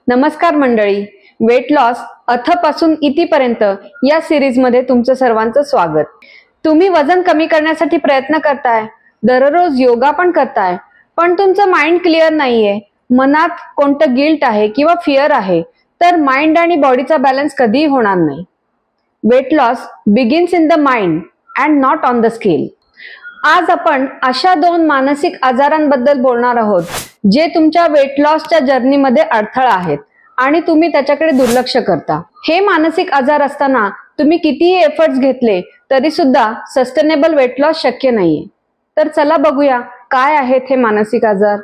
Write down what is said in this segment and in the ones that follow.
नमस्कार मंडळी, weight loss अथपासून इथपर्यंत या सिरीजमध्ये तुमचं सर्वांचं स्वागत. तुम्ही वजन कमी करण्यासाठी प्रयत्न करताय, दररोज योगा पण करताय, पण तुमचं माइंड क्लिअर नाहीये, मनात कोणतं गिल्ट आहे किंवा फिअर आहे, तर माइंड आणि बॉडीचा बॅलन्स कधीही होणार नाही. Weight loss begins in the mind and not on the scale. आज आपण अशा दोन मानसिक आजारांबद्दल बोलणार आहोत जे तुमच्या वेट लॉसच्या जर्नीमध्ये अडथळा आहेत आणि तुम्ही त्याच्याकडे दुर्लक्ष करता. हे मानसिक आजार असताना तुम्ही कितीही एफर्ट्स घेतले तरी सुद्धा सस्टेनेबल वेट लॉस शक्य नाहीये. तर चला बघूया काय आहेत हे मानसिक आजार.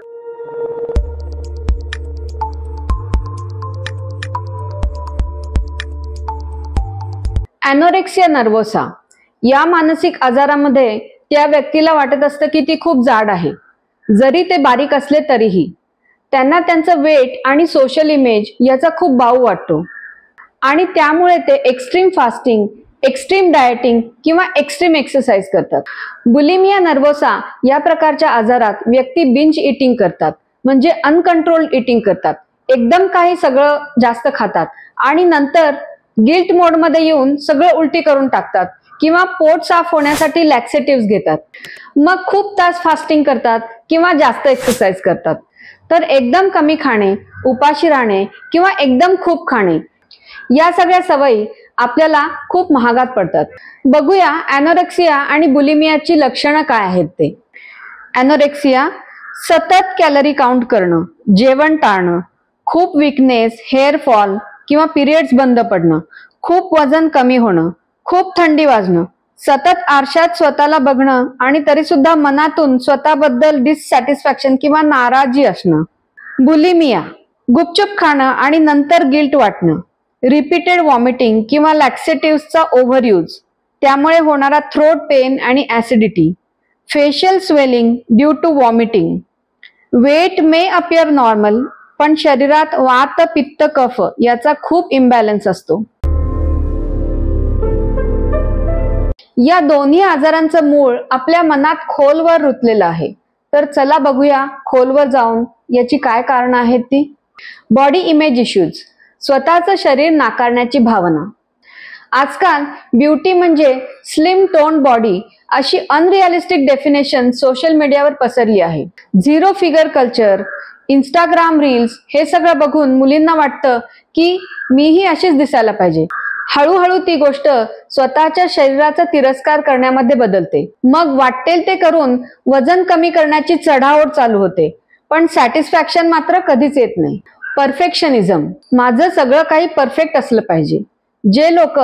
एनोरेक्सिया नर्वोसा या मानसिक आजारामध्ये त्या व्यक्तीला वाटत असतं की ती खूप जाड आहे, जरी ते बारीक असले तरीही. त्यांना त्यांचं वेट आणि सोशल इमेज याचा खूप बाऊ वाटतो आणि त्यामुळे ते एक्स्ट्रीम फास्टिंग, एक्स्ट्रीम डायटिंग किंवा एक्स्ट्रीम एक्सरसाइज करतात. बुलिमिया नर्वोसा या प्रकारच्या आजारात व्यक्ती बिंज इटिंग करतात, म्हणजे अनकंट्रोल्ड इटिंग करतात. एकदम काही सगळं जास्त खातात आणि नंतर गिल्ट मोडमध्ये येऊन सगळं उलटी करून टाकतात किंवा पोट साफ होण्यासाठी लॅक्सेटिव्ह घेतात. मग खूप तास फास्टिंग करतात किंवा जास्त एक्सरसाइज करतात. तर एकदम कमी खाणे, उपाशी राहणे किंवा एकदम खूप खाणे या सगळ्या सवयी आपल्याला खूप महागात पडतात. बघूया एनोरेक्सिया आणि बुलिमियाची लक्षणं काय आहेत ते. एनोरेक्सिया सतत कॅलरी काउंट करणं, जेवण टाळणं, खूप वीकनेस, हेअर फॉल किंवा पिरियड्स बंद पडणं, खूप वजन कमी होणं, खूप थंडी वाजणं, सतत आरशात स्वतःला बघणं आणि तरी सुद्धा मनातून स्वतःबद्दल डिससॅटिस्फॅक्शन किंवा नाराजी असणं. बुलिमिया गुपचूप खाणं आणि नंतर गिल्ट वाटणं, रिपीटेड वॉमिटिंग किंवा लॅक्सेटिव्हचा ओव्हरयूज, त्यामुळे होणारा थ्रोट पेन आणि acidity, facial swelling due to vomiting. Weight may appear normal, पण शरीरात वात, पित्त, कफ याचा खूप इम्बॅलन्स असतो. या दोन्ही आजारांचं मूळ आपल्या मनात खोलवर रुतलेलं आहे. तर चला बघूया खोलवर जाऊन याची काय कारणं आहेत ती. बॉडी इमेज इश्यूज, स्वतःचं शरीर नाकारण्याची भावना. आजकाल ब्युटी म्हणजे स्लिम टोन बॉडी अशी अनरिअलिस्टिक डेफिनेशन सोशल मीडियावर पसरली आहे. Zero figure culture, Instagram reels हे सगळं बघून मुलींना वाटतं की मीही अशीच दिसायला पाहिजे. हळूहळू ती गोष्ट स्वतःच्या शरीराचा तिरस्कार करण्यामध्ये बदलते. मग वाटेल ते करून वजन कमी करण्याची चढाओढ चालू होते, पण सॅटिस्फॅक्शन मात्र कधीच येत नाही. परफेक्शनिझम, माझं सगळं काही परफेक्ट असलं पाहिजे. जे लोक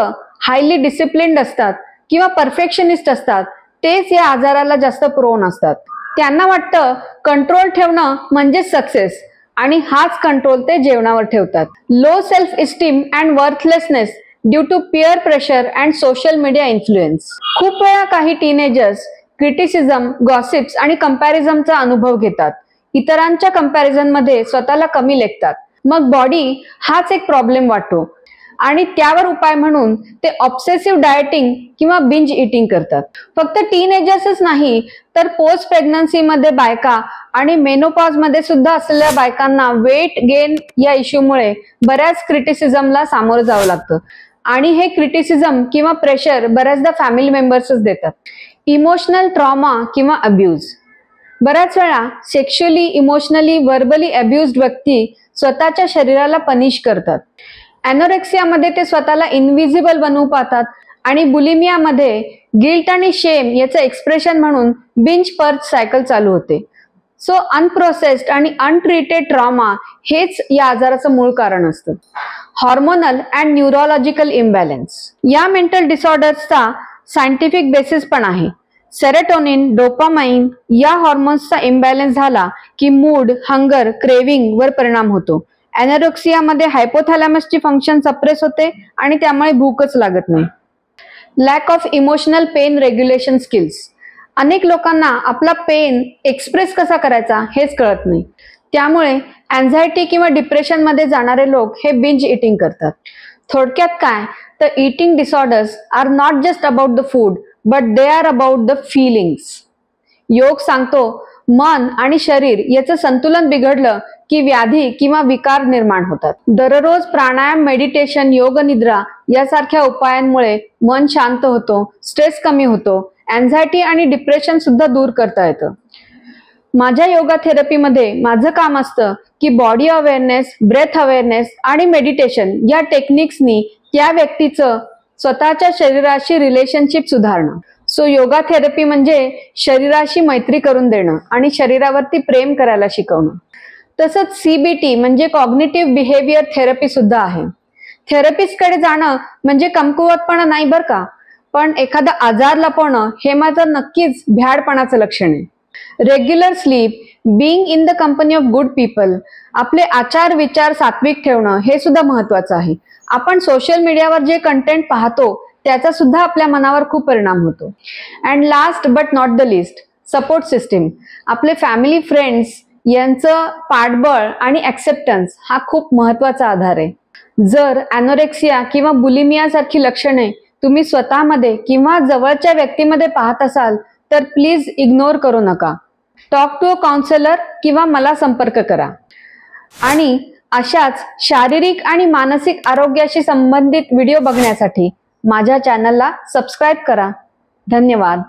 हायली डिसिप्लिन्ड असतात किंवा परफेक्शनिस्ट असतात तेच या आजाराला जास्त प्रोन असतात. त्यांना वाटतं कंट्रोल ठेवणं म्हणजे सक्सेस आणि हाच कंट्रोल ते जेवणावर ठेवतात. Low self esteem and worthlessness due to peer pressure and social media influence. खूप वेळा काही टीनेजर्स क्रिटिसिझम, गॉसिप्स आणि कंपॅरिझनचा अनुभव घेतात. इतरांच्या कंपॅरिझनमध्ये स्वतःला कमी लेखतात. मग बॉडी हाच एक प्रॉब्लेम वाटतो आणि त्यावर उपाय म्हणून ते ऑब्सेसिव्ह डायटिंग किंवा बिंज इटिंग करतात. फक्त टीनेजर्सच नाही तर पोस्ट प्रेग्नन्सीमध्ये बायका आणि मेनोपॉजमध्ये सुद्धा असलेल्या बायकांना वेट गेन या इश्यूमुळे बऱ्याच क्रिटिसिझमला सामोरं जावं लागतं आणि हे क्रिटिसिझम किंवा प्रेशर बऱ्याचदा फॅमिली मेंबर्सच देतात. इमोशनल ट्रॉमा किंवा अब्यूज, बऱ्याच वेळा सेक्शुअली, इमोशनली, व्हर्बली अब्युज्ड व्यक्ती स्वतःच्या शरीराला पनिश करतात. एनोरेक्सियामध्ये ते स्वतःला इनव्हिजिबल बनवू पाहतात आणि बुलिमियामध्ये गिल्ट आणि शेम याचं एक्सप्रेशन म्हणून बिंज पर्च सायकल चालू होते. सो अनप्रोसेस्ड आणि अनट्रीटेड ट्रॉमा हेच या आजाराचं मूळ कारण असतं. हॉर्मोनल अँड न्यूरोलॉजिकल इम्बॅलन्स, या मेंटल डिसऑर्डर्सचा सायंटिफिक बेसिस पण आहे. सेरोटोनिन, डोपामाइन या हॉर्मोन्सचा इम्बॅलन्स झाला की मूड, हंगर, क्रेविंग वर परिणाम होतो. एनोरेक्सियामध्ये हायपोथॅलॅमसची फंक्शन सप्रेस होते आणि त्यामुळे भूकच लागत नाही. Lack of emotional pain regulation skills, अनेक लोकांना आपला पेन एक्सप्रेस कसा करायचा हेच कळत नाही. त्यामुळे अँझायटी किंवा डिप्रेशन मध्ये जाणारे लोक हे बिंज इटिंग करतात. थोडक्यात काय तर eating disorders are not just about the food but they are about the feelings. Yoga सांगतो मन आणि शरीर याचं संतुलन बिघडलं की व्याधी किंवा विकार निर्माण होतात. दररोज प्राणायाम, मेडिटेशन, योग निद्रा यासारख्या उपायांमुळे मन शांत होतो, स्ट्रेस कमी होतो, अँझायटी आणि डिप्रेशन सुद्धा दूर करता येतं. माझ्या योगा थेरपीमध्ये माझं काम असतं की बॉडी अवेअरनेस, ब्रेथ अवेअरनेस आणि मेडिटेशन या टेक्निक्सनी त्या व्यक्तीचं स्वतःच्या शरीराशी रिलेशनशिप सुधारणं. सो योगा थेरपी म्हणजे शरीराशी मैत्री करून देणं आणि शरीरावरती प्रेम करायला शिकवणं. तसंच CBT म्हणजे कॉग्निटिव्ह बिहेवियर थेरपी सुद्धा आहे. थेरपिस्टकडे जाणं म्हणजे कमकुवतपणा नाही बरं का, पण एखादा आजार लपवणं हे माझं नक्कीच भ्याडपणाचं लक्षण आहे. Regular sleep, being in the company of good people, आपले आचार विचार सात्विक ठेवणं हे सुद्धा महत्वाचं आहे. आपण सोशल मीडियावर जे कंटेंट पाहतो त्याचा सुद्धा आपल्या मनावर खूप परिणाम होतो. And last but not the list, support system. आपले फॅमिली, फ्रेंड्स यांचं पाठबळ आणि ऍक्सेप्टन्स हा खूप महत्वाचा आधार आहे. जर ॲनोरेक्सिया किंवा बुलिमिया सारखी लक्षणे तुम्ही स्वतःमध्ये किंवा जवळच्या व्यक्तीमध्ये पाहत असाल तर प्लीज इग्नोर करू नका. टॉक टू अ काउन्सिलर किंवा मला संपर्क करा. आणि अशाच शारीरिक आणि मानसिक आरोग्याशी संबंधित व्हिडिओ बघण्यासाठी माझ्या चॅनलला सबस्क्राईब करा. धन्यवाद.